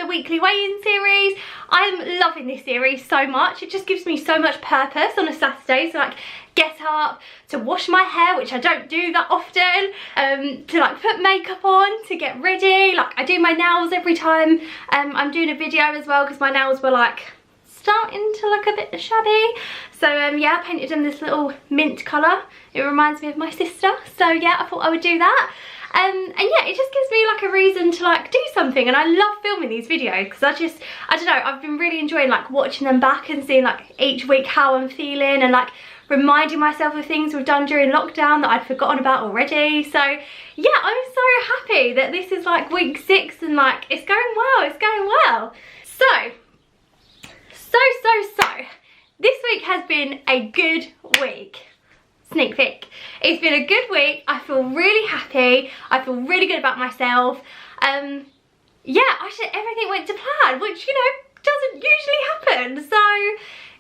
weekly weigh-in series. I'm loving this series so much. It just gives me so much purpose on a Saturday to like get up, to wash my hair, which I don't do that often, to like put makeup on, to get ready. Like I do my nails every time I'm doing a video as well, because my nails were like starting to look a bit shabby. So yeah, I painted them this little mint colour. It reminds me of my sister, so yeah, I thought I would do that. And yeah, it just gives me like a reason to like do something, and I love filming these videos because I don't know, I've been really enjoying like watching them back and seeing like each week how I'm feeling, and like reminding myself of things we've done during lockdown that I'd forgotten about already. So yeah, I'm so happy that this is like week 6 and like it's going well, it's going well. So this week has been a good week. Sneak peek. It's been a good week. I feel really happy. I feel really good about myself. Yeah, actually everything went to plan, which, you know, doesn't usually happen. So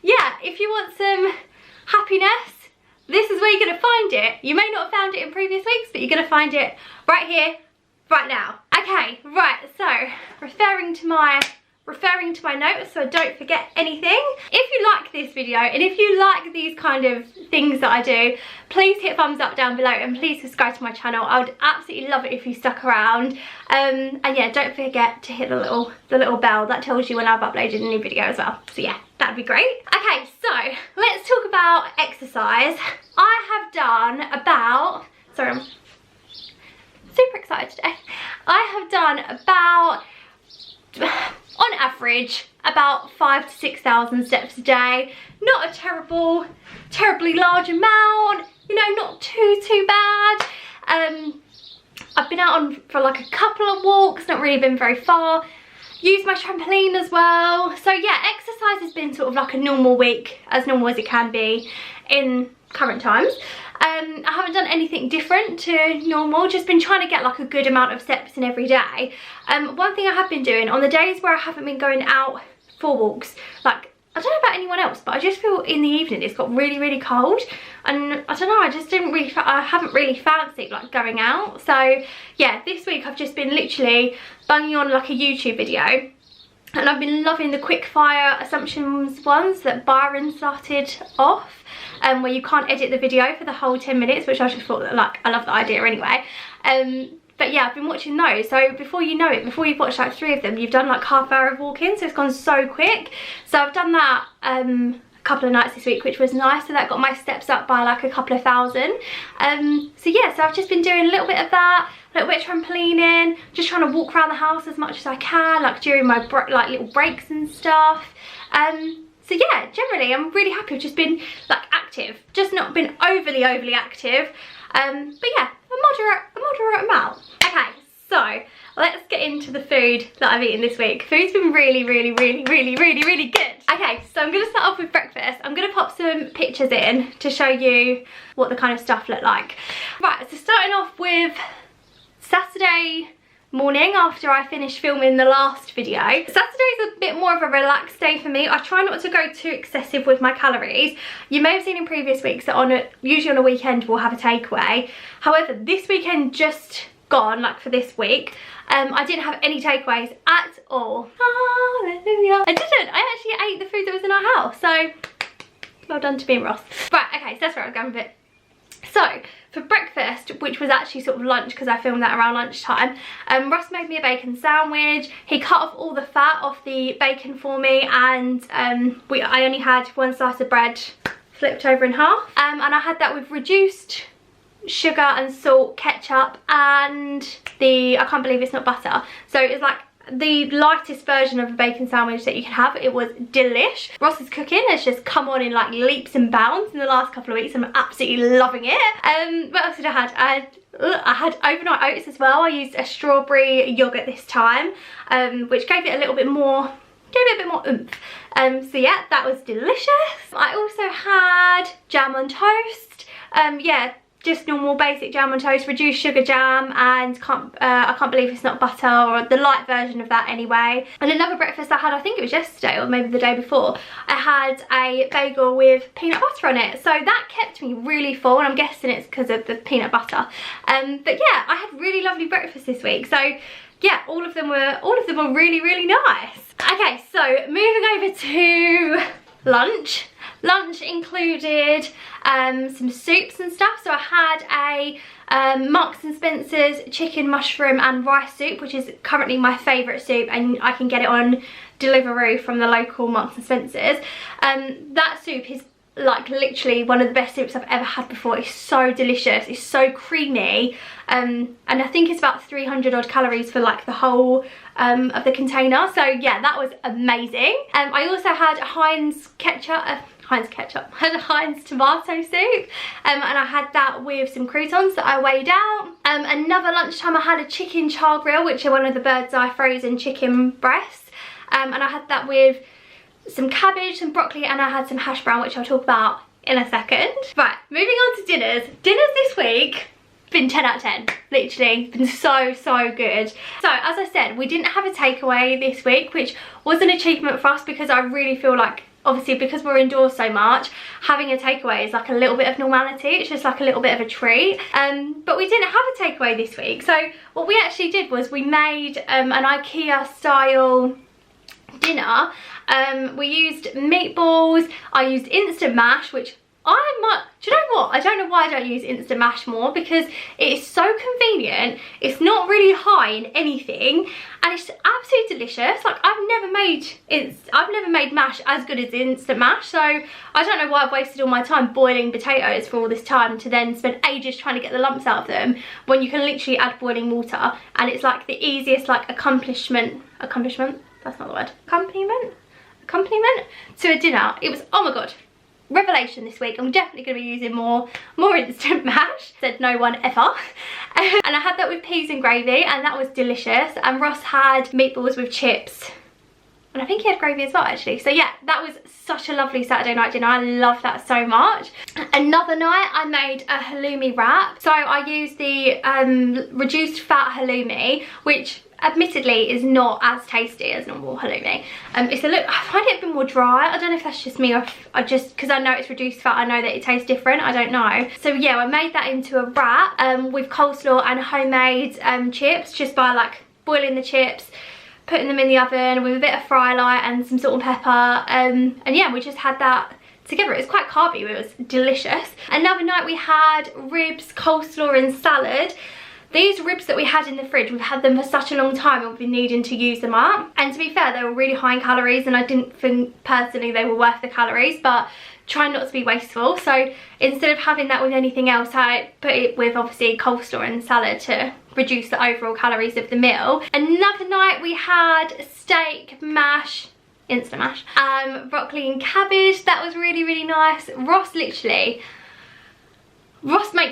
yeah, if you want some happiness, this is where you're gonna find it. You may not have found it in previous weeks, but you're gonna find it right here, right now. Okay, right, so referring to my notes so I don't forget anything. If you like this video and if you like these kind of things that I do, please hit thumbs up down below and please subscribe to my channel. I would absolutely love it if you stuck around. And yeah, don't forget to hit the little bell that tells you when I've uploaded a new video as well. So yeah, that'd be great. Okay, so let's talk about exercise. I have done about, sorry, I'm super excited today. I have done about, on average, about 5,000 to 6,000 steps a day. Not a terribly large amount, you know, not too bad. I've been out for like a couple of walks, not really been very far. Used my trampoline as well. So yeah, exercise has been sort of like a normal week, as normal as it can be in current times. I haven't done anything different to normal, just been trying to get like a good amount of steps in every day. One thing I have been doing on the days where I haven't been going out for walks, like I don't know about anyone else, but I just feel in the evening it's got really cold, and I don't know, I haven't really fancied like going out. So yeah, this week I've just been literally banging on like a YouTube video, and I've been loving the quick fire assumptions ones that Byron started off, where you can't edit the video for the whole 10 minutes, which I just thought that like, I love the idea anyway. But yeah, I've been watching those. So before you know it, before you've watched like 3 of them, you've done like half hour of walking, so it's gone so quick. So I've done that a couple of nights this week, which was nice. So that got my steps up by like a couple of thousand. So yeah, so I've just been doing a little bit of that, a little bit of trampolining, just trying to walk around the house as much as I can, like during my like little breaks and stuff. So yeah, generally I'm really happy. I've just been like active, just not been overly active. But yeah, a moderate amount. Okay, so let's get into the food that I've eaten this week. Food's been really good. Okay, so I'm gonna start off with breakfast. I'm gonna pop some pictures in to show you what the kind of stuff looked like. Right, so starting off with Saturday morning after I finished filming the last video. Saturday's a bit more of a relaxed day for me. I try not to go too excessive with my calories. You may have seen in previous weeks that usually on a weekend we'll have a takeaway. However, this weekend just gone, like for this week, I didn't have any takeaways at all. Hallelujah. I actually ate the food that was in our house, so well done to me and Ross. Right, okay, so that's where I was going with it. So for breakfast, which was actually sort of lunch because I filmed that around lunchtime, Ross made me a bacon sandwich. He cut off all the fat off the bacon for me, and I only had 1 slice of bread flipped over in half, and I had that with reduced sugar and salt, ketchup, and I can't believe it's not butter. So it's like the lightest version of a bacon sandwich that you can have. It was delish. Ross's cooking has just come on in like leaps and bounds in the last couple of weeks. I'm absolutely loving it. What else did I had? I had overnight oats as well. I used a strawberry yogurt this time, which gave it a little bit more, oomph. So yeah, that was delicious. I also had jam on toast. Yeah, just normal basic jam on toast, reduced sugar jam, and I can't believe it's not butter, or the light version of that anyway. And another breakfast I had, I think it was yesterday or maybe the day before, I had a bagel with peanut butter on it. So that kept me really full, and I'm guessing it's because of the peanut butter. But yeah, I had really lovely breakfast this week. So yeah, all of them were really, really nice. Okay, so moving over to lunch. Lunch included some soups and stuff. So I had a Marks and Spencer's chicken, mushroom and rice soup, which is currently my favourite soup, and I can get it on Deliveroo from the local Marks and Spencer's. That soup is like literally one of the best soups I've ever had before. It's so delicious, it's so creamy, and I think it's about 300 odd calories for like the whole of the container. So yeah, that was amazing. I also had Heinz tomato soup, and I had that with some croutons that I weighed out. Another lunchtime I had a chicken char grill, which are one of the Bird's Eye frozen chicken breasts, and I had that with some cabbage, some broccoli, and I had some hash brown, which I'll talk about in a second. Right, moving on to dinners. Dinners this week been 10 out of 10, literally been so good. So as I said, we didn't have a takeaway this week, which was an achievement for us, because I really feel like, obviously because we're indoors so much, having a takeaway is like a little bit of normality. It's just like a little bit of a treat. But we didn't have a takeaway this week, so what we actually did was we made an IKEA style dinner. We used meatballs. I used instant mash, which do you know what? I don't know why I don't use instant mash more, because it is so convenient. It's not really high in anything, and it's absolutely delicious. Like I've never made mash as good as instant mash, so I don't know why I've wasted all my time boiling potatoes for all this time to then spend ages trying to get the lumps out of them, when you can literally add boiling water, and it's like the easiest like accomplishment, that's not the word, accompaniment to a dinner. It was, oh my god, revelation this week. I'm definitely going to be using more instant mash, said no one ever. And I had that with peas and gravy, and that was delicious. And Ross had meatballs with chips, and I think he had gravy as well actually. So yeah, that was such a lovely Saturday night dinner. I love that so much. Another night I made a halloumi wrap. So I used the reduced fat halloumi, which admittedly is not as tasty as normal halloumi. It's a look, I find it a bit more dry. I don't know if that's just me, or I just, because I know it's reduced fat, I know that it tastes different. I don't know. So yeah, I made that into a wrap with coleslaw and homemade chips, just by like boiling the chips, putting them in the oven with a bit of fry light and some salt and pepper, and yeah, we just had that together. It was quite carby, it was delicious. Another night we had ribs, coleslaw and salad. These ribs that we had in the fridge, we've had them for such a long time and we've been needing to use them up. And to be fair, they were really high in calories, and I didn't think personally they were worth the calories, but trying not to be wasteful. So instead of having that with anything else, I put it with obviously coleslaw and salad to reduce the overall calories of the meal. Another night we had steak, mash, instant mash, broccoli and cabbage. That was really nice. Ross makes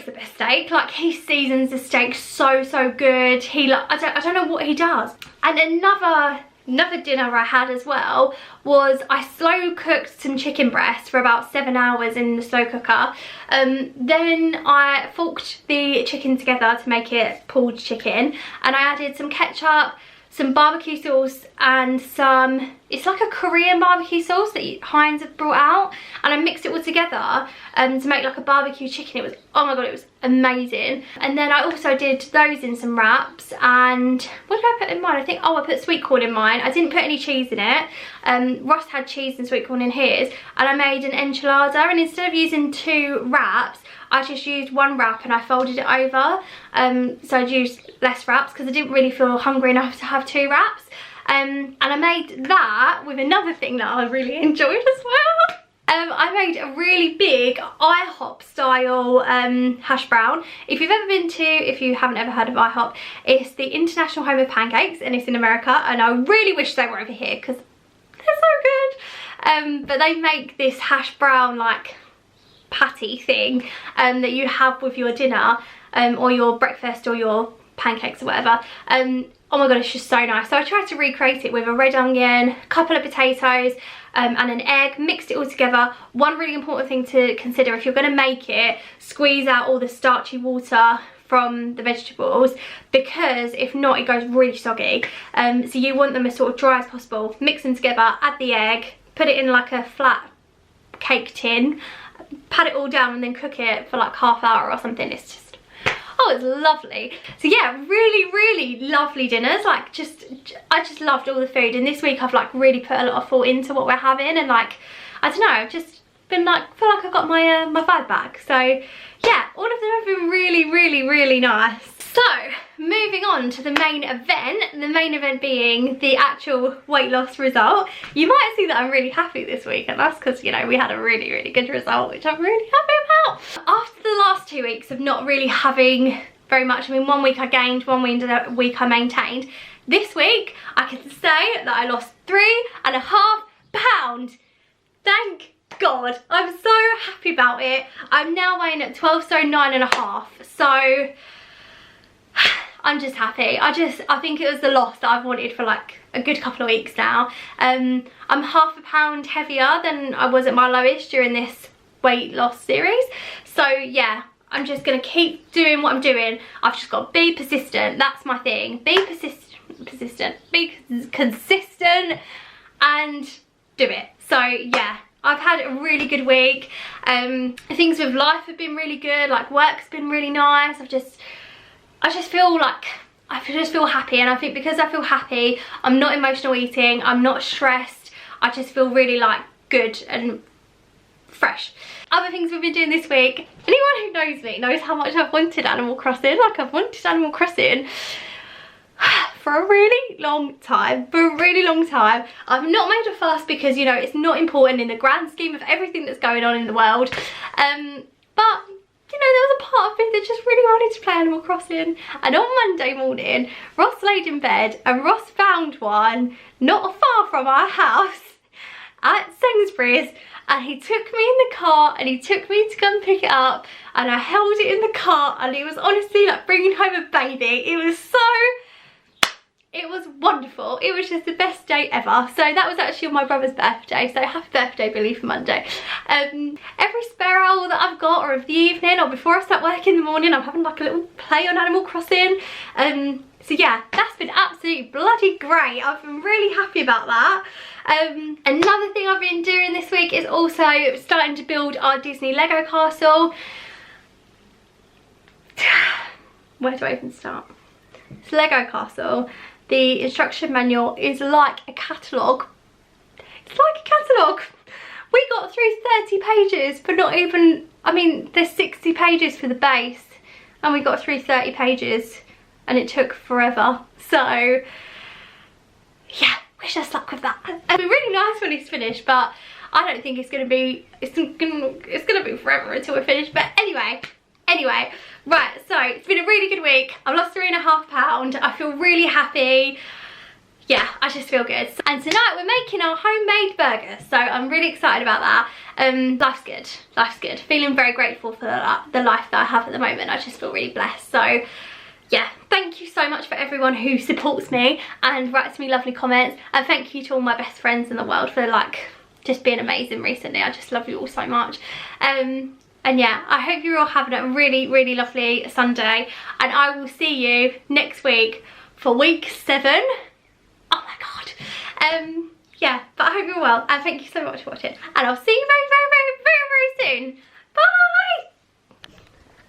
the best steak. Like, he seasons the steak so good. He like, I don't know what he does. And another dinner I had as well was I slow cooked some chicken breasts for about 7 hours in the slow cooker. Then I forked the chicken together to make it pulled chicken, and I added some ketchup, some barbecue sauce, and some, it's like a Korean barbecue sauce that Heinz have brought out, and I mixed it all together to make like a barbecue chicken. It was, oh my god, it was amazing. And then I also did those in some wraps, and what did I put in mine? I think, oh, I put sweet corn in mine. I didn't put any cheese in it. Ross had cheese and sweet corn in his, and I made an enchilada, and instead of using 2 wraps, I just used 1 wrap and I folded it over. So I'd used less wraps because I didn't really feel hungry enough to have 2 wraps. And I made that with another thing that I really enjoyed as well. I made a really big IHOP style hash brown. If you've haven't ever heard of IHOP, it's the international home of pancakes, and it's in America, and I really wish they were over here because they're so good. But they make this hash brown like patty thing that you have with your dinner or your breakfast or your pancakes or whatever. Oh my god, it's just so nice. So I tried to recreate it with a red onion, a couple of potatoes and an egg, mixed it all together. One really important thing to consider if you're going to make it, squeeze out all the starchy water from the vegetables, because if not it goes really soggy. So you want them as sort of dry as possible. Mix them together, add the egg, put it in like a flat cake tin, pat it all down and then cook it for like half hour or something. It's just, Oh, it's lovely. So yeah, really lovely dinners. Like I just loved all the food, and this week I've like really put a lot of thought into what we're having, and like, I don't know, I've just been like, feel like I got my my vibe back. So yeah, all of them have been really nice. So moving on to the main event being the actual weight loss result. You might see that I'm really happy this week, and that's because, you know, we had a really good result, which I'm really happy about. After the last 2 weeks of not really having very much, I mean, 1 week I gained, 1 week I maintained. This week I can say that I lost 3.5 pounds. Thank God, I'm so happy about it. I'm now weighing at 12 stone 9.5, so I'm just happy. I think it was the loss that I've wanted for like a good couple of weeks now. I'm ½ pound heavier than I was at my lowest during this weight loss series, so yeah, I'm just gonna keep doing what I'm doing. I've just got to be persistent. That's my thing. Be persistent, be consistent, and do it. So yeah, I've had a really good week. Things with life have been really good. Like, work's been really nice. I just feel like, I just feel happy, and I think because I feel happy, I'm not emotional eating, I'm not stressed. I just feel really like good and fresh. Other things we've been doing this week, anyone who knows me knows how much I've wanted Animal Crossing. Like, I've wanted Animal Crossing for a really long time. I've not made a fuss because, you know, it's not important in the grand scheme of everything that's going on in the world, but you know, there was a part of me that just really wanted to play Animal Crossing. And on Monday morning, Ross laid in bed and Ross found one not far from our house at Sainsbury's, and he took me in the car and he took me to go and pick it up, and I held it in the car, and it was honestly like bringing home a baby. It was wonderful. It was just the best day ever. So that was actually on my brother's birthday, so happy birthday, Billy, for Monday. Every spare hour that I've got, or of the evening, or before I start work in the morning, I'm having like a little play on Animal Crossing. So yeah, that's been absolutely bloody great. I've been really happy about that. Another thing I've been doing this week is also starting to build our Disney Lego castle. Where do I even start? It's Lego castle. The instruction manual is like a catalogue. It's like a catalogue. We got through 30 pages for not even, I mean, there's 60 pages for the base, and we got through 30 pages and it took forever. So yeah, wish us luck with that. It'll be really nice when it's finished, but I don't think it's gonna be forever until we're finished. But anyway, right, so it's been a really good week. I've lost 3.5 pounds. I feel really happy. Yeah, I just feel good. And tonight we're making our homemade burgers, so I'm really excited about that. Life's good. Feeling very grateful for the life that I have at the moment. I just feel really blessed. So yeah, thank you so much for everyone who supports me and writes me lovely comments, and thank you to all my best friends in the world for like just being amazing recently. I just love you all so much. And yeah, I hope you're all having a really lovely Sunday, and I will see you next week for week 7. Oh my God. Yeah, but I hope you're well, and thank you so much for watching, and I'll see you very soon. Bye.